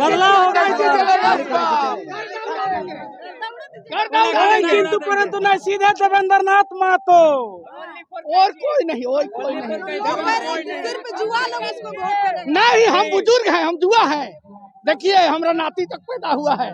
बदलाव होगा किंतु परंतु नहीं, सीधे देवेंद्र नाथ महतो, और कोई नहीं, और कोई नहीं। सिर्फ जुआ लोग इसको वोट करेंगे। नहीं, हम बुजुर्ग हैं, हम जुआ है। देखिए हमारा नाती तक पैदा हुआ है।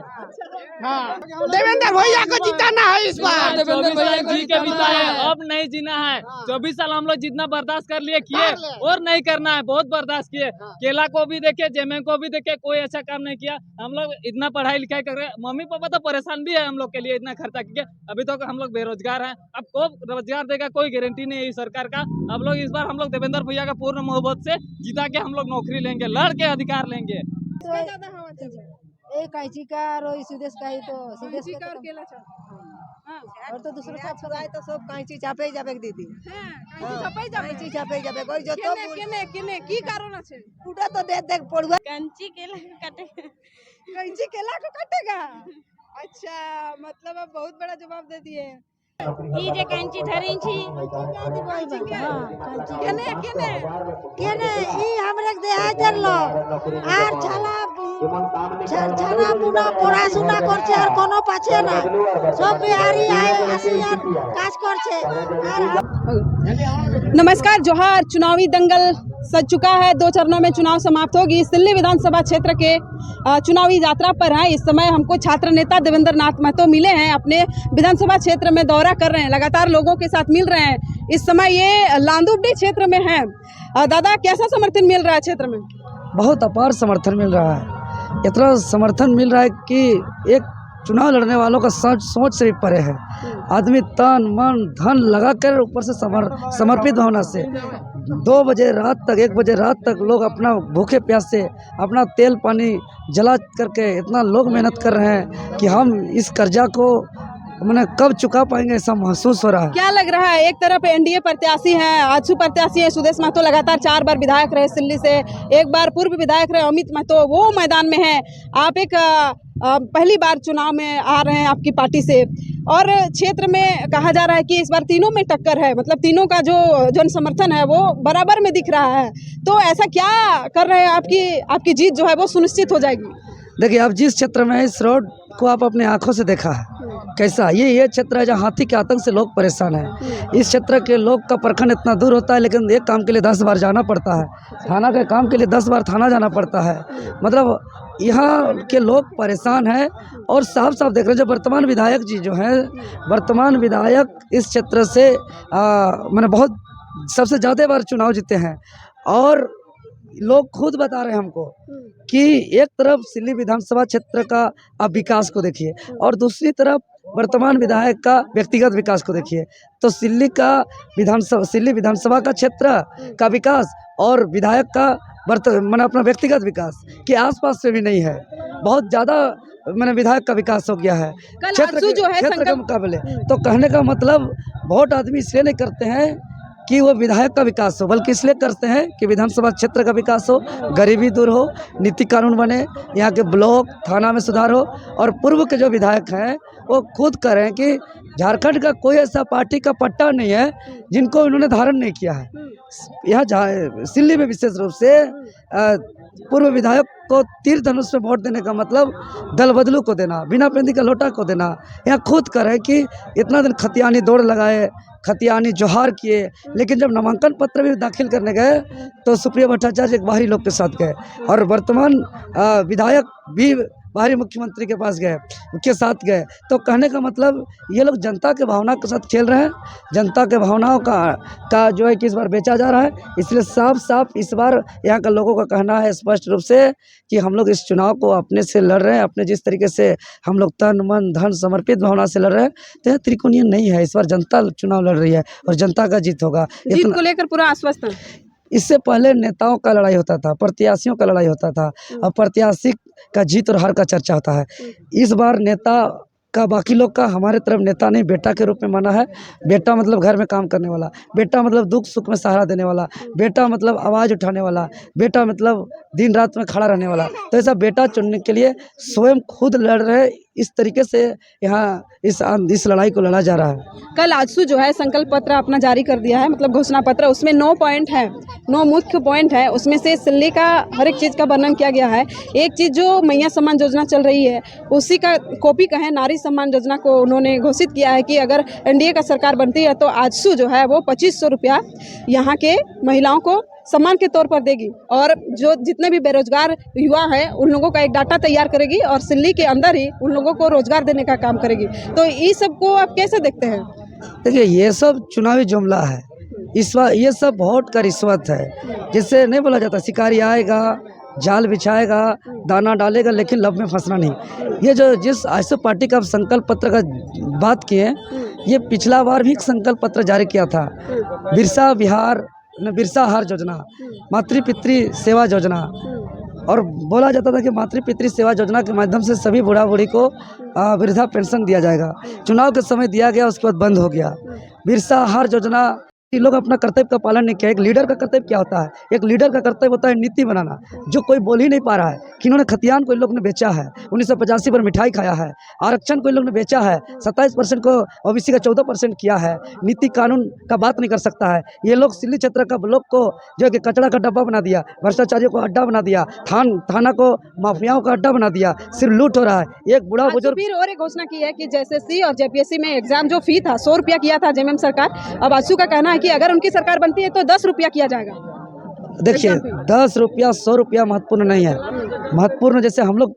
हाँ, देवेंद्र भैया को जिताना है इस बार। देवेंद्र भैया जी के बिता है, अब नहीं जीना है। 24 साल हम लोग जितना बर्दाश्त कर लिए किए, और नहीं करना है, बहुत बर्दाश्त किए। केला को भी देखे, जेमे को भी देखे, कोई अच्छा काम नहीं किया। हम लोग इतना पढ़ाई लिखाई कर रहे हैं, मम्मी पापा तो परेशान भी है हम लोग के लिए, इतना खर्चा किए। अभी तो हम लोग बेरोजगार हैं, अब कब रोजगार देगा कोई गारंटी नहीं है सरकार का। अब लोग इस बार हम लोग देवेंद्र भैया का पूर्ण मोहब्बत से जिता के हम लोग नौकरी लेंगे, लड़ के अधिकार लेंगे। एक कैंची का और सुदेश का ही, तो सुदेश का और केला और तो दूसरा साथ सगाई तो सब कैंची चापे जाबे दीदी। कैंची चापे जाबे कोई जो तो केने की कारण আছে पूरा तो देख पड़ुआ कैंची केला काटेगा। कैंची केला को काटेगा। अच्छा, मतलब अब बहुत बड़ा जवाब दे दिए। ई जे कैंची धरी छी केने केने केने ई हमरे देहा जरलो আর ছালা মুনা পড়াশোনা করছে আর কোনো পাচ্ছে না, সব বিহারি আসি আর কাজ করছে। नमस्कार, जोहार। चुनावी दंगल सज चुका है, 2 चरणों में चुनाव समाप्त होगी। सिल्ली विधानसभा क्षेत्र के चुनावी यात्रा पर हैं इस समय हमको छात्र नेता देवेंद्र नाथ महतो मिले हैं, अपने विधानसभा क्षेत्र में दौरा कर रहे हैं, लगातार लोगों के साथ मिल रहे हैं। इस समय ये लांदुबडी क्षेत्र में हैं। दादा, कैसा समर्थन मिल रहा है क्षेत्र में? बहुत अपार समर्थन मिल रहा है। इतना समर्थन मिल रहा है कि एक चुनाव लड़ने वालों का सोच से भी परे है। आदमी तन मन धन लगा कर ऊपर से समर्पित भावना से 2 बजे रात तक, 1 बजे रात तक लोग अपना भूखे प्यास से अपना तेल पानी जला करके इतना लोग मेहनत कर रहे हैं कि हम इस कर्जा को मैंने कब चुका पाएंगे ऐसा महसूस हो रहा है। क्या लग रहा है? एक तरफ एनडीए प्रत्याशी हैं, आजसू प्रत्याशी है सुदेश महतो, लगातार 4 बार विधायक रहे सिल्ली से, एक बार पूर्व विधायक रहे अमित महतो, वो मैदान में है। आप एक पहली बार चुनाव में आ रहे हैं आपकी पार्टी से, और क्षेत्र में कहा जा रहा है कि इस बार तीनों में टक्कर है, मतलब तीनों का जो जन समर्थन है वो बराबर में दिख रहा है। तो ऐसा क्या कर रहे हैं आपकी जीत जो है वो सुनिश्चित हो जाएगी? देखिए, आप जिस क्षेत्र में इस रोड को आप अपने आंखों से देखा है कैसा, ये क्षेत्र है जहाँ हाथी के आतंक से लोग परेशान हैं। इस क्षेत्र के लोग का प्रखंड इतना दूर होता है, लेकिन एक काम के लिए 10 बार जाना पड़ता है, थाना के काम के लिए 10 बार थाना जाना पड़ता है। मतलब यहाँ के लोग परेशान हैं। और साफ साफ देख रहे हैं, जो वर्तमान विधायक जी जो हैं, वर्तमान विधायक इस क्षेत्र से मैंने बहुत सबसे ज़्यादा बार चुनाव जीते हैं। और लोग खुद बता रहे हैं हमको कि एक तरफ सिल्ली विधानसभा क्षेत्र का आप विकास को देखिए और दूसरी तरफ वर्तमान विधायक का व्यक्तिगत विकास को देखिए। तो सिल्ली विधानसभा का क्षेत्र का विकास और विधायक का मैंने अपना व्यक्तिगत विकास के आसपास से भी नहीं है, बहुत ज़्यादा मैंने विधायक का विकास हो गया है क्षेत्र के मुकाबले। तो कहने का मतलब वोट आदमी इसलिए नहीं करते हैं कि वो विधायक का विकास हो, बल्कि इसलिए करते हैं कि विधानसभा क्षेत्र का विकास हो, गरीबी दूर हो, नीति कानून बने, यहाँ के ब्लॉक थाना में सुधार हो। और पूर्व के जो विधायक हैं वो खुद कह रहे हैं कि झारखंड का कोई ऐसा पार्टी का पट्टा नहीं है जिनको उन्होंने धारण नहीं किया है। यहाँ सिल्ली में विशेष रूप से पूर्व विधायक को तीर धनुष में वोट देने का मतलब दल बदलू को देना, बिना पेंदी का लोटा को देना। यहाँ खुद कह रहे हैं कि इतना दिन खतियानी दौड़ लगाए, खतियानी जोहार किए, लेकिन जब नामांकन पत्र भी दाखिल करने गए तो सुप्रिया भट्टाचार्य एक बाहरी लोग के साथ गए, और वर्तमान विधायक भी बाहरी मुख्यमंत्री के पास गए, उनके साथ गए। तो कहने का मतलब ये लोग जनता के भावना के साथ खेल रहे हैं, जनता के भावनाओं का जो है कि इस बार बेचा जा रहा है। इसलिए साफ साफ इस बार यहाँ का लोगों का कहना है स्पष्ट रूप से कि हम लोग इस चुनाव को अपने से लड़ रहे हैं, अपने जिस तरीके से हम लोग तन मन धन समर्पित भावना से लड़ रहे हैं, तो यह त्रिकोणीय नहीं है। इस बार जनता चुनाव लड़ रही है और जनता का जीत होगा। जीत को लेकर पूरा आश्वस्त है। इससे पहले नेताओं का लड़ाई होता था, प्रत्याशियों का लड़ाई होता था, और प्रत्याशी का जीत और हार का चर्चा होता है। इस बार नेता का बाकी लोग का हमारे तरफ नेता नहीं, बेटा के रूप में माना है। बेटा मतलब घर में काम करने वाला, बेटा मतलब दुख सुख में सहारा देने वाला, बेटा मतलब आवाज़ उठाने वाला, बेटा मतलब दिन रात में खड़ा रहने वाला। तो ऐसा बेटा चुनने के लिए स्वयं खुद लड़ रहे इस तरीके से यहाँ इस लड़ाई को लड़ा जा रहा है। कल आजसू जो है संकल्प पत्र अपना जारी कर दिया है, मतलब घोषणा पत्र, उसमें 9 पॉइंट है, 9 मुख्य पॉइंट है। उसमें से सिल्ली का हर एक चीज़ का वर्णन किया गया है। एक चीज़ जो मैया सम्मान योजना चल रही है उसी का कॉपी का है, नारी सम्मान योजना को उन्होंने घोषित किया है कि अगर एनडीए का सरकार बनती है तो आजसू जो है वो 2500 रुपया यहाँ के महिलाओं को सम्मान के तौर पर देगी, और जो जितने भी बेरोजगार युवा हैं उन लोगों का एक डाटा तैयार करेगी और सिल्ली के अंदर ही उन लोगों को रोजगार देने का काम करेगी। तो इस सब को आप कैसे देखते हैं? देखिए, ये सब चुनावी जुमला है, ये सब वोट का रिश्वत है। जिससे नहीं बोला जाता शिकारी आएगा, जाल बिछाएगा, दाना डालेगा, लेकिन लब में फंसना नहीं। ये जो जिस आजसू पार्टी का संकल्प पत्र का बात किए, ये पिछला बार भी एक संकल्प पत्र जारी किया था। बिरसा हार योजना, मातृ पितृ सेवा योजना, और बोला जाता था कि मातृ पितृ सेवा योजना के माध्यम से सभी बूढ़ा बूढ़ी को वृद्धा पेंशन दिया जाएगा। चुनाव के समय दिया गया, उसके बाद बंद हो गया। बिरसा हार योजना, ये लोग अपना कर्तव्य का पालन नहीं किया। एक लीडर का कर्तव्य क्या होता है? एक लीडर का कर्तव्य होता है नीति बनाना, जो कोई बोल ही नहीं पा रहा है कि इन्होंने खतियान को इन लोग ने बेचा है, 1985 पर मिठाई खाया है, आरक्षण को इन लोग ने बेचा है, 27% को ओबीसी का 14% किया है, नीति कानून का बात नहीं कर सकता है। ये लोग सिल्ली क्षेत्र का लोग को जो है कि कचरा का डब्बा बना दिया, भ्रष्टाचारियों को अड्डा बना दिया, थाना को माफियाओं का अड्डा बना दिया, सिर्फ लूट हो रहा है। एक बूढ़ा बुजुर्ग फिर और एक घोषणा की है कि जेएसएससी और जेपीएससी में एग्जाम जो फी था 100 रुपया किया था जेएमएम सरकार, अब आजसू का कहना है कि अगर उनकी सरकार बनती है तो 10 रुपया किया जाएगा। देखिए, 10 रुपया 100 रुपया महत्वपूर्ण नहीं है। महत्वपूर्ण जैसे हम लोग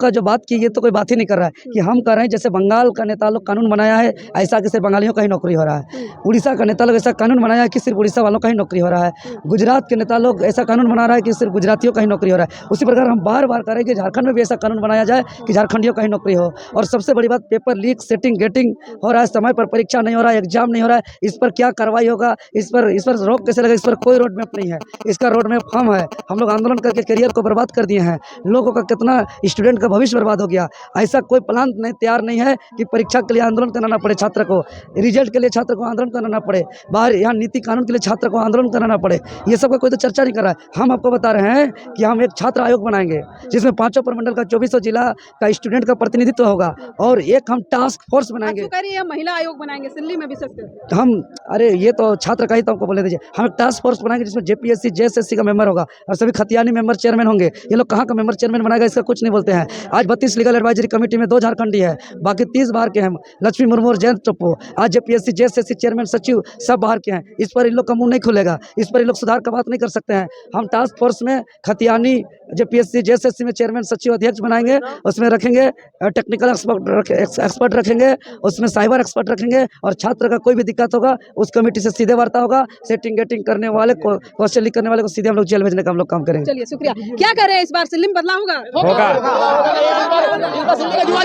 का जो बात की, ये तो कोई बात ही नहीं कर रहा है कि हम कर रहे हैं जैसे बंगाल का नेता लोग कानून बनाया है ऐसा कि सिर्फ बंगालियों का ही नौकरी हो रहा है, उड़ीसा का नेता लोग ऐसा कानून बनाया है कि सिर्फ उड़ीसा वालों का ही नौकरी हो रहा है, गुजरात के नेता लोग ऐसा कानून बना रहा है कि सिर्फ गुजरातियों का ही नौकरी हो रहा है। उसी प्रकार हम बार बार करें कि झारखंड में भी ऐसा कानून बनाया जाए कि झारखंडियों का ही नौकरी हो। और सबसे बड़ी बात, पेपर लीक, सेटिंग गेटिंग हो रहा है, समय पर परीक्षा नहीं हो रहा है, एग्जाम नहीं हो रहा है, इस पर क्या कार्रवाई होगा? इस पर रोक कैसे लगेगा? इस पर कोई रोड मैप नहीं है। इसका रोड मैप हम है। हम लोग आंदोलन करके करियर को बर्बाद कर दिए हैं, लोगों का कितना स्टूडेंट का भविष्य बर्बाद हो गया। ऐसा कोई प्लान नहीं तैयार नहीं है कि परीक्षा के लिए आंदोलन करना पड़े, छात्र को रिजल्ट के लिए छात्र को आंदोलन करना पड़े, बाहर यहाँ नीति कानून के लिए छात्र को आंदोलन करना पड़े। ये सब का कोई तो चर्चा नहीं कर रहा है। हम आपको बता रहे हैं कि हम एक छात्र आयोग बनाएंगे जिसमें 5 प्रमंडल का 2400 जिला का स्टूडेंट का प्रतिनिधित्व होगा, और एक हम टास्क फोर्स बनाएंगे। महिला आयोग बनाएंगे सिल्ली में विशेषकर हम, अरे ये तो छात्र का ही तो हमको बोले दीजिए। हम एक टास्क फोर्स बनाएंगे जिसमें जेपीएससी जेएसएससी का मेंबर होगा और सभी खतियानी मेंबर चेयरमैन होंगे। ये लोग कहाँ का मेंबर चेयरमैन बनाएगा इसका कुछ नहीं बोलते हैं। आज 32 लीगल एडवाइजरी कमेटी में 2 झारखंडी है, बाकी 30 बाहर के हैं, लक्ष्मी मुर्मू और जयंत टप्पू। आज जेपीएससी जेएसएससी चेयरमैन सचिव सब बाहर के हैं। इस पर इन लोग का मुंह नहीं खुलेगा, इस पर इन लोग सुधार का बात नहीं कर सकते हैं। हम टास्क फोर्स में खतियानी जेपीएससी जेएसएससी में चेयरमैन सचिव अध्यक्ष बनाएंगे, उसमें रखेंगे टेक्निकल एक्सपर्ट रखेंगे, उसमें साइबर एक्सपर्ट रखेंगे, और छात्र का कोई भी दिक्कत होगा उस कमेटी से सीधे वार्ता होगा। सेटिंग गेटिंग करने वाले को, क्वेश्चन लीक करने वाले को सीधे हम लोग जेल भेजने का हम लोग काम करेंगे। चलिए, शुक्रिया। क्या कह रहे हैं, इस बार सिल्ली में बदलाव होगा?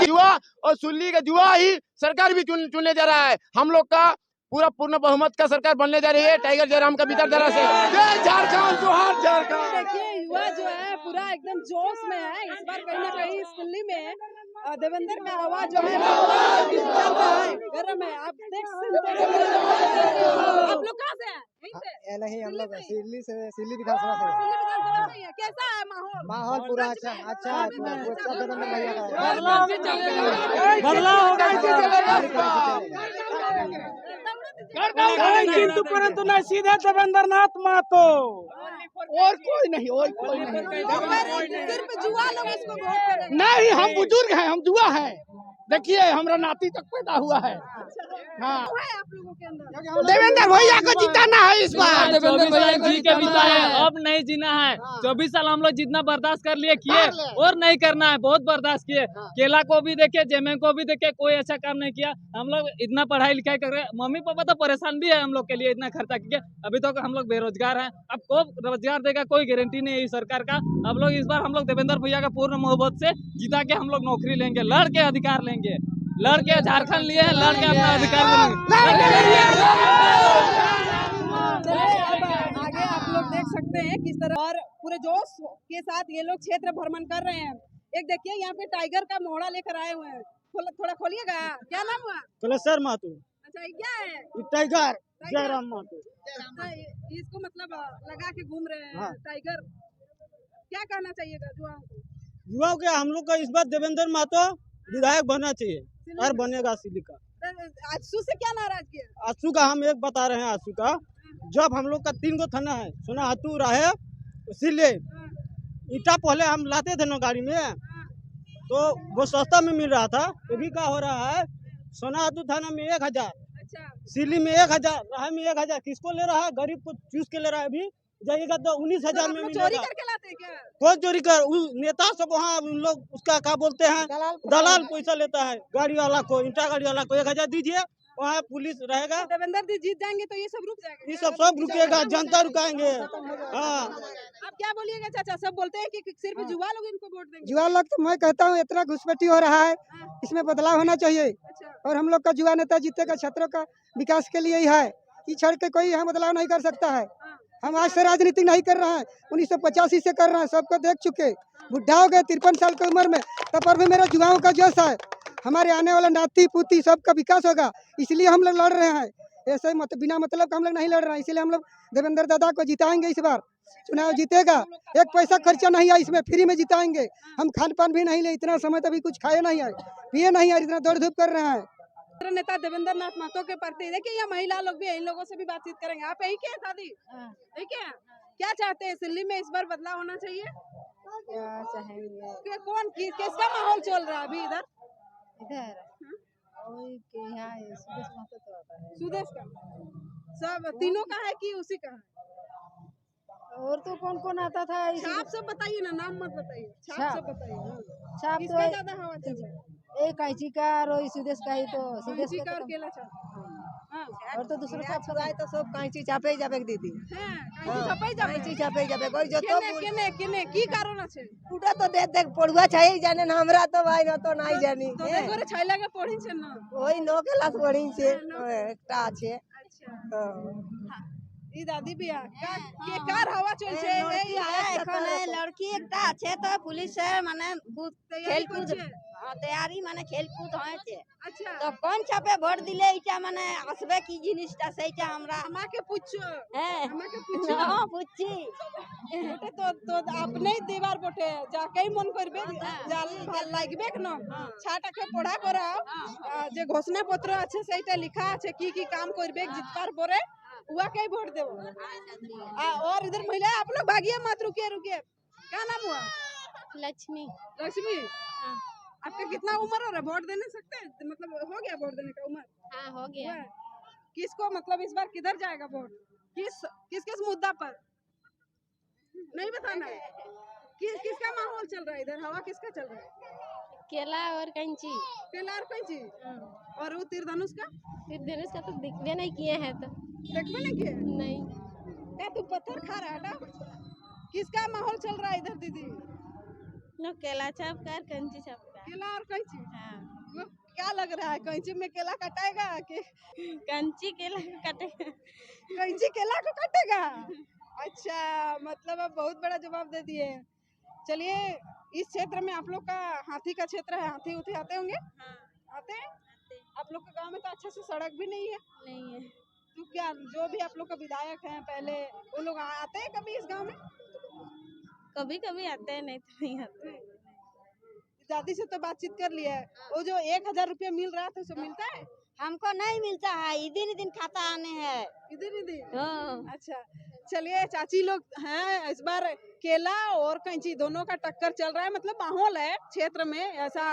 जुआ और सुल्ली का जुआ ही सरकार भी चुनने जा रहा है। हम लोग का पूर्ण बहुमत का सरकार बनने जा रही है टाइगर जयराम का विचारधारा से। जय झारखंड, जोहार झारखंड। देखिए, युवा जो है पूरा एकदम जोश में है। इस बार कहीं ना कहीं दिल्ली में देवेंद्र का आवाज जो है चल रहा है, गर्म है। आप देख सकते हैं। आप लोग कहाँ से हैं? नहीं, हम लोग सिल्ली विधानसभा से। कैसा है माहौल? माहौल पूरा अच्छा है। किंतु परंतु नहीं, सीधे देवेंद्र नाथ महतो, और कोई नहीं, और कोई नहीं। सिर्फ जुआ लोग इसको वोट करेंगे। नहीं, हम बुजुर्ग हैं, हम जुआ हैं। देखिए, हमारा नाती तक पैदा हुआ है। हाँ, आप लोगों के अंदर देवेंद्र भैया को जिताना है इस बार। 24 साल जी के बिताए, अब नहीं जीना है। 24 साल हम लोग जितना बर्दाश्त कर लिए किए, और नहीं करना है, बहुत बर्दाश्त किए। केला को भी देखे, जेएमएम को भी देखे, कोई अच्छा काम नहीं किया। हम लोग इतना पढ़ाई लिखाई कर रहे हैं, मम्मी पापा तो परेशान भी है हम लोग के लिए, इतना खर्चा किए। अभी तो हम लोग बेरोजगार हैं, अब कब रोजगार देगा कोई गारंटी नहीं है सरकार का। अब लोग इस बार हम लोग देवेंद्र भैया का पूर्ण मोहब्बत से जिता के हम लोग नौकरी लेंगे, लड़ के अधिकार लेंगे, लड़ के झारखंड लिए हैं, लड़ के अपना अधिकार लेंगे। आगे आप लोग देख सकते हैं किस तरह और पूरे जोश के साथ ये लोग क्षेत्र भ्रमण कर रहे हैं। एक देखिए, यहाँ पे टाइगर का मोहड़ा लेकर आए हुए हैं। थोड़ा खोलिएगा। क्या नाम हुआ? तुलसर महतो। अच्छा, क्या है? टाइगर जयराम महतो। इसको मतलब लगा के घूम रहे हैं। टाइगर, क्या कहना चाहिएगा युवाओं को? युवाओं के हम लोग का इस बार देवेंद्र महतो विधायक बनना चाहिए और बनेगा सिल्ली का। आजसू से क्या नाराजगी है? आंसू का हम एक बता रहे हैं, आंसू का जब हम लोग का 3 गो थाना है, सोनाहातू राहे सिल्ली, ईटा पहले हम लाते थे ना गाड़ी में तो वो सस्ता में मिल रहा था। अभी क्या हो रहा है, सोनाहातू थाना में 1000, अच्छा सिल्ली में 1000, राहे में 1000, किसको ले रहा है? गरीब को चूस के ले रहा है। अभी जाइएगा तो 19,000 में चोरी मिलेगा। करके लाते हैं क्या? कोई चोरी कर नेता सब वहाँ उन लोग उसका क्या बोलते हैं, दलाल पैसा लेता है। गाड़ी वाला को, ईंटा गाड़ी वाला को 1000 दीजिए, वहाँ पुलिस रहेगा। देवेंद्र जी जीत जाएंगे तो ये सब रुक जाएगा? ये सब रुकेगा, जनता रुकाएंगे। हाँ, आप क्या बोलिएगा चाचा? सब बोलते हैं कि सिर्फ युवा लोग इनको वोट देंगे। युवा लोग तो मैं कहता हूँ इतना घुसपैठी हो रहा है, इसमें बदलाव होना चाहिए। अच्छा और हम लोग का युवा नेता जीतेगा क्षेत्रों का विकास के लिए ही है, ये छोड़ के कोई यहाँ बदलाव नहीं कर सकता है। हम आज से राजनीति नहीं कर रहे हैं, 1985 से कर रहे हैं, सबको देख चुके। बुढ़ा हो गए 53 साल की उम्र में, तब पर भी मेरे युवाओं का जोश है। हमारे आने वाला नाती पुती सबका विकास होगा, इसलिए हम लोग लड़ रहे हैं। ऐसे बिना मतलब का हम लोग नहीं लड़ रहे हैं, इसलिए हम लोग देवेंद्र दादा को जिताएंगे। इस बार चुनाव जीतेगा, एक पैसा खर्चा नहीं है इसमें, फ्री में जिताएंगे। हम खान पान भी नहीं ले, इतना समय तभी कुछ खाए नहीं है, पिए नहीं है, इतना दौड़ धूप कर रहे हैं। नेता देवेंद्र नाथ महतो के प्रति देखिए, ये महिला लोग भी है, इन लोगों से भी बातचीत करेंगे। आप यही क्या दादी, यही क्या चाहते हैं? दिल्ली में इस बार बदलाव होना चाहिए? क्या चाहेंगे? कौन किसका माहौल चल रहा है अभी इधर? इधर वही के यहाँ सुदेश महतो तो आता है। सुदेश का सब तीनों का है कि उसी का है? और तो कौन कौन आता था? छाप सब बताइए ना, नाम मत बताइए, छाप सब बताइए। छाप किसका तो ज्यादा हवा चल रहा है? एक कैंची का और वही सुदेश का ही, तो सुदेश कैंची का का और तो केला छाप। हाँ और तो दूसरा छाप सब आए तो सब कैंची चापे जाबे दीदी। হ্যাঁ কাইচি ছাপাই যাবে। कैंची चापे जाबे कोई जो तो কেনে কেনে কি কারণ আছে? पूरा तो देख पड़ुआ चाहिए जाने ना, हमरा तो भाई ना तो नहीं जानी। তোদের ঘরে ছাইলাকে পড়িছেন না? ওই 9 क्लास पढ़ी से একটা আছে। আচ্ছা हाँ। ই দাদি বিয়া কে কার হাওয়া চলছে? এই এখন লড়কি একটা আছে তো পুলিশের মানে খেলকুদ তৈয়ারি মানে খেলকুদ হয়েছে আচ্ছা তো কোন চাপে ভোট দিলে এটা মানে আসবে কি জিনিসটা সেইটা আমরা আমাকে পুছো, হ্যাঁ আমাকে পুছো। বুঝছি ওটা তো তো আপনিই দিবার বটে, যাকেই মন করবে জাল ভাল লাগবে কেন ছাটাকে পড়া করাও। যে ঘোষণাপত্র আছে সেইটা লেখা আছে কি কি কাম করবে জিতবার পরে, উহাকেই ভোট দেব। और इधर महिला आप लोग भागिए मत, रुकिए रुकिए। क्या नाम हुआ? लक्ष्मी लक्ष्मी। आपका कितना उम्र हो रहा है? वोट देने सकते हैं? मतलब हो गया वोट देने का उम्र? हाँ हो हुआ है? किसको मतलब इस बार किधर जाएगा वोट? किस किस किस मुद्दा पर नहीं बताना है? किसका माहौल चल रहा है इधर? हवा किसका चल रहा है? केला और कंची केला और कोई चीज? और वो तीर धनुष का फिर धनुष का तो दिखने नहीं किए हैं तो देखबे नहीं किए? नहीं क्या तू पत्थर खा रहा है ना? किसका माहौल चल रहा है इधर दीदी? न केला छाप कर कंची छाप कर केला और कैंची? हाँ वो क्या लग रहा है, कैंची में केला कटाएगा कि कंची केला काटे कैंची केला को काटेगा? अच्छा, मतलब अब बहुत बड़ा जवाब दे दिए। चलिए, इस क्षेत्र में आप लोग का हाथी का क्षेत्र है, हाथी उथी आते होंगे? हाँ आते हैं? आप लोग के गांव में तो अच्छे से सड़क भी नहीं है। नहीं है तो क्या जो भी आप लोग का विधायक हैं पहले, वो लोग आते हैं कभी इस गांव में? कभी कभी आते हैं नहीं तो नहीं आते दादी से तो बातचीत कर लिया है। वो जो 1000 रुपया मिल रहा था उसको मिलता है? हमको नहीं मिलता है, दिन खाता आने हैं। इधर इधर। हाँ अच्छा, चलिए चाची लोग हैं, इस बार केला और कैंची दोनों का टक्कर चल रहा है। मतलब माहौल है क्षेत्र में ऐसा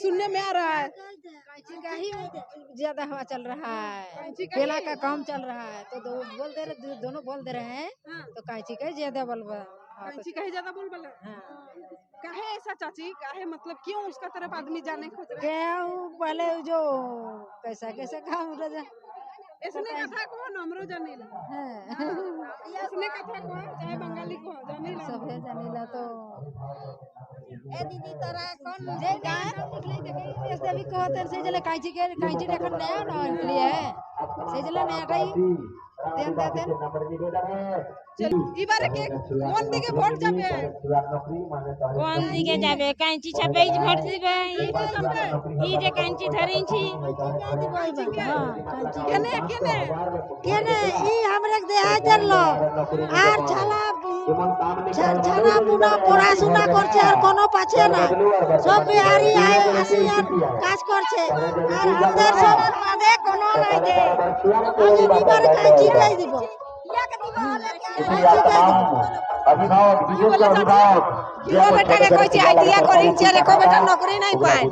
सुनने में आ रहा है। कैंची का ही ज्यादा हवा चल रहा है, कैंची का केला ही? का कम चल रहा है, तो बोल दे रहे, दोनों बोल दे रहे हैं, हाँ, तो कैंची का ही ज्यादा बोल कैंची का ही ज्यादा बोल बला। काहे ऐसा चाची? काहे मतलब क्यों उसका तरफ आदमी जाने खोज रहा है? क्या वो पहले जो कैसा कैसा काम रहा इसने कथा कौन हमरो जानीला? इसने कथा कौन चाहे बंगाली को जानीला? सब है जानीला। तो ए दीदी तोरा कौन जे गाय ऐसे भी कहते से जले कैंची देखन नया ना लिए है, से जले नया टाई देन चल ई बारे के कोन दिके वोट जाबे? কোন দিকে যাবে কাঞ্চি ছাপে ভোট দিবে এই যে কাঞ্চি ধরিছি केने केने केने ई हमरे दे आ जरलो आर छाला ছানা পুনা পড়াশোনা করছে আর কোনো পাচ্ছে না সব বিহারি আসি আর কাজ করছে আর আমাদের সবার মাঝে কোনো নাই দে আমি দিবার কাঁচি কাই দিব बेटा के कोई आइडिया करी रे को बेटा नौकरी नहीं पाए